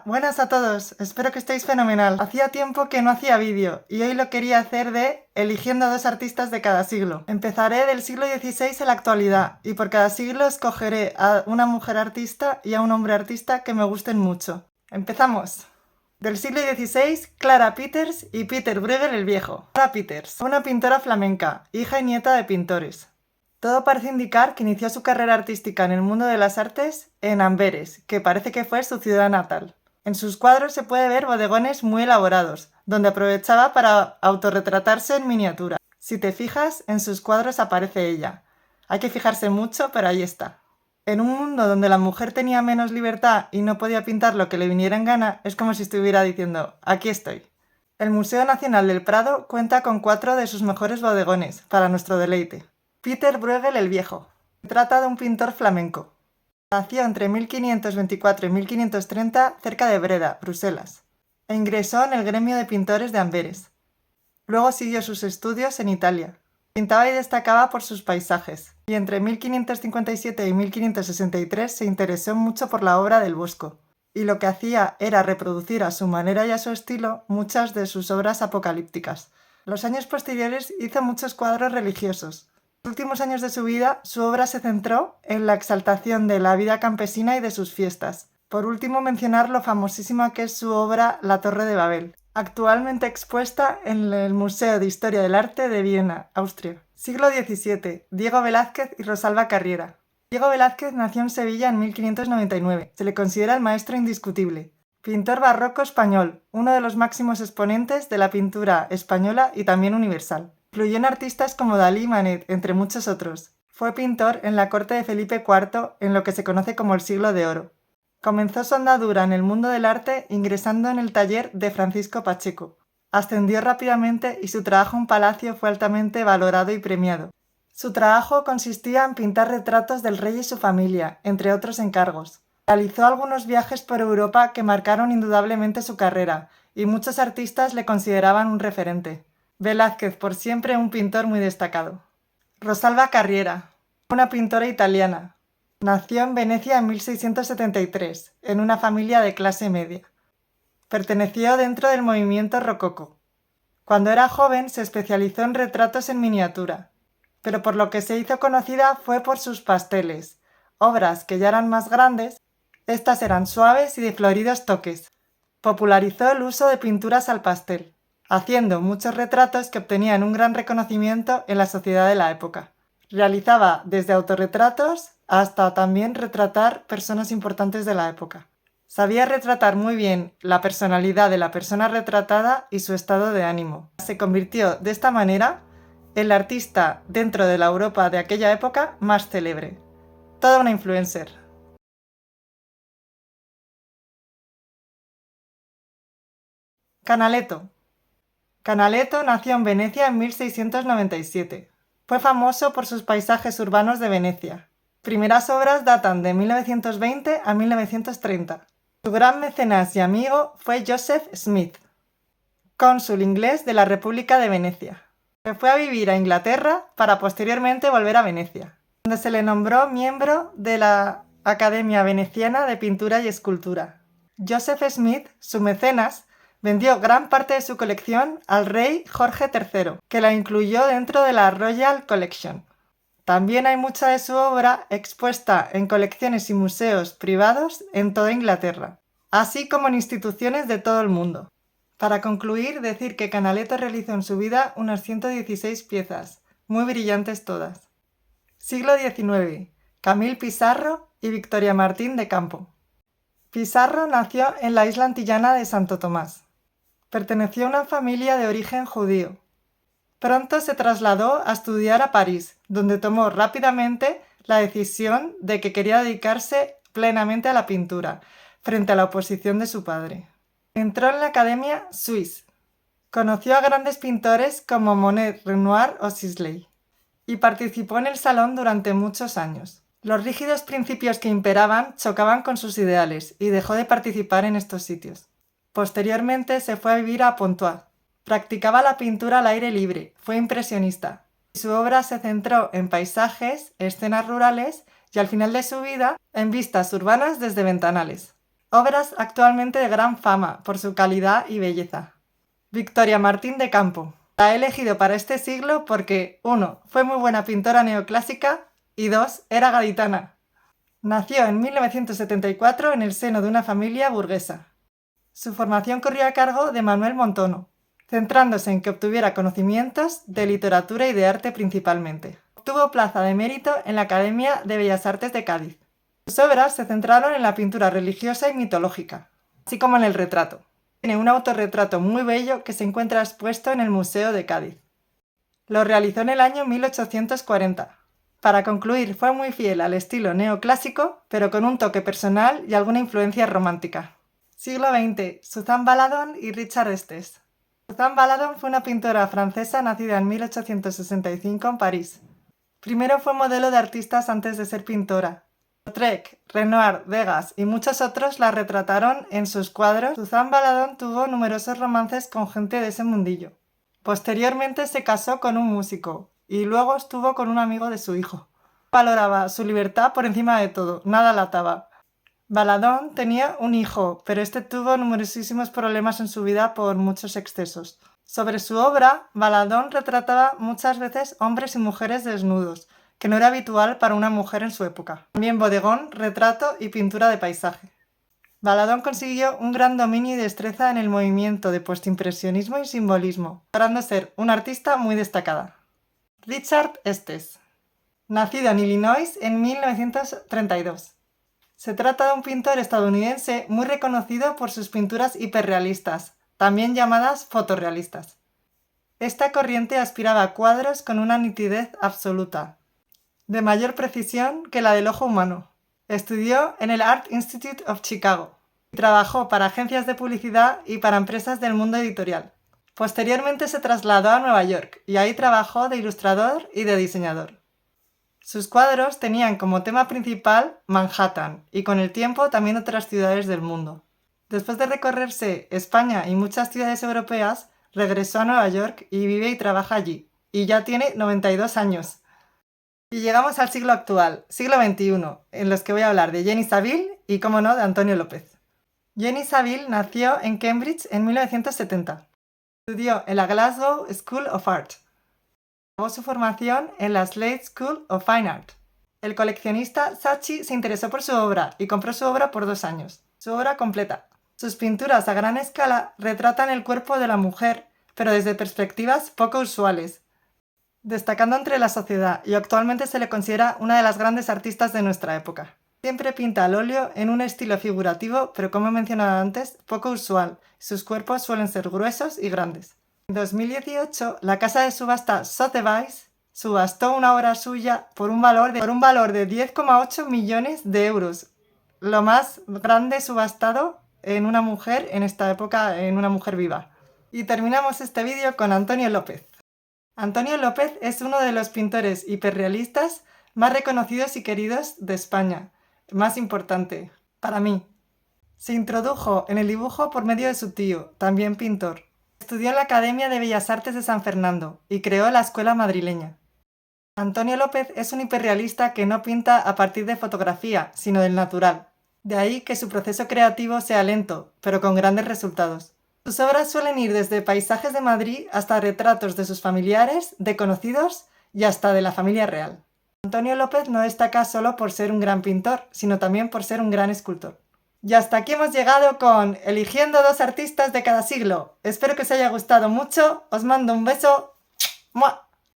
Buenas a todos, espero que estéis fenomenal. Hacía tiempo que no hacía vídeo y hoy lo quería hacer de eligiendo a 2 artistas de cada siglo. Empezaré del siglo XVI a la actualidad y por cada siglo escogeré a una mujer artista y a un hombre artista que me gusten mucho. ¡Empezamos! Del siglo XVI, Clara Peters y Peter Bruegel el Viejo. Clara Peters, una pintora flamenca, hija y nieta de pintores. Todo parece indicar que inició su carrera artística en el mundo de las artes en Amberes, que parece que fue su ciudad natal. En sus cuadros se puede ver bodegones muy elaborados, donde aprovechaba para autorretratarse en miniatura. Si te fijas, en sus cuadros aparece ella. Hay que fijarse mucho, pero ahí está. En un mundo donde la mujer tenía menos libertad y no podía pintar lo que le viniera en gana, es como si estuviera diciendo, aquí estoy. El Museo Nacional del Prado cuenta con 4 de sus mejores bodegones, para nuestro deleite. Peter Bruegel el Viejo. Se trata de un pintor flamenco. Nació entre 1524 y 1530 cerca de Breda, Bruselas, e ingresó en el gremio de pintores de Amberes. Luego siguió sus estudios en Italia. Pintaba y destacaba por sus paisajes, y entre 1557 y 1563 se interesó mucho por la obra del Bosco, y lo que hacía era reproducir a su manera y a su estilo muchas de sus obras apocalípticas. Los años posteriores hizo muchos cuadros religiosos. En los últimos años de su vida, su obra se centró en la exaltación de la vida campesina y de sus fiestas. Por último, mencionar lo famosísima que es su obra La Torre de Babel, actualmente expuesta en el Museo de Historia del Arte de Viena, Austria. Siglo XVII. Diego Velázquez y Rosalba Carriera. Diego Velázquez nació en Sevilla en 1599. Se le considera el maestro indiscutible. Pintor barroco español, uno de los máximos exponentes de la pintura española y también universal. Influyó en artistas como Dalí y Manet, entre muchos otros. Fue pintor en la corte de Felipe IV en lo que se conoce como el Siglo de Oro. Comenzó su andadura en el mundo del arte ingresando en el taller de Francisco Pacheco. Ascendió rápidamente y su trabajo en palacio fue altamente valorado y premiado. Su trabajo consistía en pintar retratos del rey y su familia, entre otros encargos. Realizó algunos viajes por Europa que marcaron indudablemente su carrera, y muchos artistas le consideraban un referente. Velázquez, por siempre un pintor muy destacado. Rosalba Carriera, una pintora italiana. Nació en Venecia en 1673, en una familia de clase media. Perteneció dentro del movimiento rococó. Cuando era joven se especializó en retratos en miniatura, pero por lo que se hizo conocida fue por sus pasteles, obras que ya eran más grandes. Estas eran suaves y de floridos toques. Popularizó el uso de pinturas al pastel, haciendo muchos retratos que obtenían un gran reconocimiento en la sociedad de la época. Realizaba desde autorretratos hasta también retratar personas importantes de la época. Sabía retratar muy bien la personalidad de la persona retratada y su estado de ánimo. Se convirtió de esta manera en la artista dentro de la Europa de aquella época más célebre. Toda una influencer. Canaletto. Canaletto nació en Venecia en 1697. Fue famoso por sus paisajes urbanos de Venecia. Primeras obras datan de 1920 a 1930. Su gran mecenas y amigo fue Joseph Smith, cónsul inglés de la República de Venecia. Se fue a vivir a Inglaterra para posteriormente volver a Venecia, donde se le nombró miembro de la Academia Veneciana de Pintura y Escultura. Joseph Smith, su mecenas, vendió gran parte de su colección al rey Jorge III, que la incluyó dentro de la Royal Collection. También hay mucha de su obra expuesta en colecciones y museos privados en toda Inglaterra, así como en instituciones de todo el mundo. Para concluir, decir que Canaletto realizó en su vida unas 116 piezas, muy brillantes todas. Siglo XIX. Camille Pissarro y Victoria Martín de Campo. Pissarro nació en la isla antillana de Santo Tomás. Perteneció a una familia de origen judío. Pronto se trasladó a estudiar a París, donde tomó rápidamente la decisión de que quería dedicarse plenamente a la pintura, frente a la oposición de su padre. Entró en la Academia Suisse. Conoció a grandes pintores como Monet, Renoir o Sisley, y participó en el salón durante muchos años. Los rígidos principios que imperaban chocaban con sus ideales y dejó de participar en estos sitios. Posteriormente se fue a vivir a Pontoise. Practicaba la pintura al aire libre, fue impresionista. Su obra se centró en paisajes, escenas rurales y al final de su vida en vistas urbanas desde ventanales. Obras actualmente de gran fama por su calidad y belleza. Victoria Martín de Campo. La he elegido para este siglo porque 1. Fue muy buena pintora neoclásica y 2. Era gaditana. Nació en 1974 en el seno de una familia burguesa. Su formación corrió a cargo de Manuel Montono, centrándose en que obtuviera conocimientos de literatura y de arte principalmente. Obtuvo plaza de mérito en la Academia de Bellas Artes de Cádiz. Sus obras se centraron en la pintura religiosa y mitológica, así como en el retrato. Tiene un autorretrato muy bello que se encuentra expuesto en el Museo de Cádiz. Lo realizó en el año 1840. Para concluir, fue muy fiel al estilo neoclásico, pero con un toque personal y alguna influencia romántica. Siglo XX. Suzanne Valadon y Richard Estes. Suzanne Valadon fue una pintora francesa nacida en 1865 en París. Primero fue modelo de artistas antes de ser pintora. Lautrec, Renoir, Degas y muchos otros la retrataron en sus cuadros. Suzanne Valadon tuvo numerosos romances con gente de ese mundillo. Posteriormente se casó con un músico y luego estuvo con un amigo de su hijo. Valoraba su libertad por encima de todo, nada la ataba. Valadon tenía un hijo, pero este tuvo numerosísimos problemas en su vida por muchos excesos. Sobre su obra, Valadon retrataba muchas veces hombres y mujeres desnudos, que no era habitual para una mujer en su época. También bodegón, retrato y pintura de paisaje. Valadon consiguió un gran dominio y destreza en el movimiento de postimpresionismo y simbolismo, logrando ser una artista muy destacada. Richard Estes. Nacido en Illinois en 1932. Se trata de un pintor estadounidense muy reconocido por sus pinturas hiperrealistas, también llamadas fotorrealistas. Esta corriente aspiraba a cuadros con una nitidez absoluta, de mayor precisión que la del ojo humano. Estudió en el Art Institute of Chicago y trabajó para agencias de publicidad y para empresas del mundo editorial. Posteriormente se trasladó a Nueva York y ahí trabajó de ilustrador y de diseñador. Sus cuadros tenían como tema principal Manhattan y con el tiempo también otras ciudades del mundo. Después de recorrerse España y muchas ciudades europeas, regresó a Nueva York y vive y trabaja allí, y ya tiene 92 años. Y llegamos al siglo actual, siglo XXI, en los que voy a hablar de Jenny Saville y, como no, de Antonio López. Jenny Saville nació en Cambridge en 1970. Estudió en la Glasgow School of Art. Acabó su formación en la Slade School of Fine Art. El coleccionista Saatchi se interesó por su obra y compró su obra por 2 años. Su obra completa. Sus pinturas a gran escala retratan el cuerpo de la mujer, pero desde perspectivas poco usuales, destacando entre la sociedad, y actualmente se le considera una de las grandes artistas de nuestra época. Siempre pinta al óleo en un estilo figurativo, pero como he mencionado antes, poco usual. Sus cuerpos suelen ser gruesos y grandes. En 2018, la casa de subasta Sotheby's subastó una obra suya por un valor de 10,8 millones de euros. Lo más grande subastado en una mujer en esta época, en una mujer viva. Y terminamos este vídeo con Antonio López. Antonio López es uno de los pintores hiperrealistas más reconocidos y queridos de España. Más importante, para mí. Se introdujo en el dibujo por medio de su tío, también pintor. Estudió en la Academia de Bellas Artes de San Fernando y creó la escuela madrileña. Antonio López es un hiperrealista que no pinta a partir de fotografía, sino del natural. De ahí que su proceso creativo sea lento, pero con grandes resultados. Sus obras suelen ir desde paisajes de Madrid hasta retratos de sus familiares, de conocidos y hasta de la familia real. Antonio López no destaca solo por ser un gran pintor, sino también por ser un gran escultor. Y hasta aquí hemos llegado con Eligiendo 2 artistas de cada siglo. Espero que os haya gustado mucho. Os mando un beso. ¡Mua!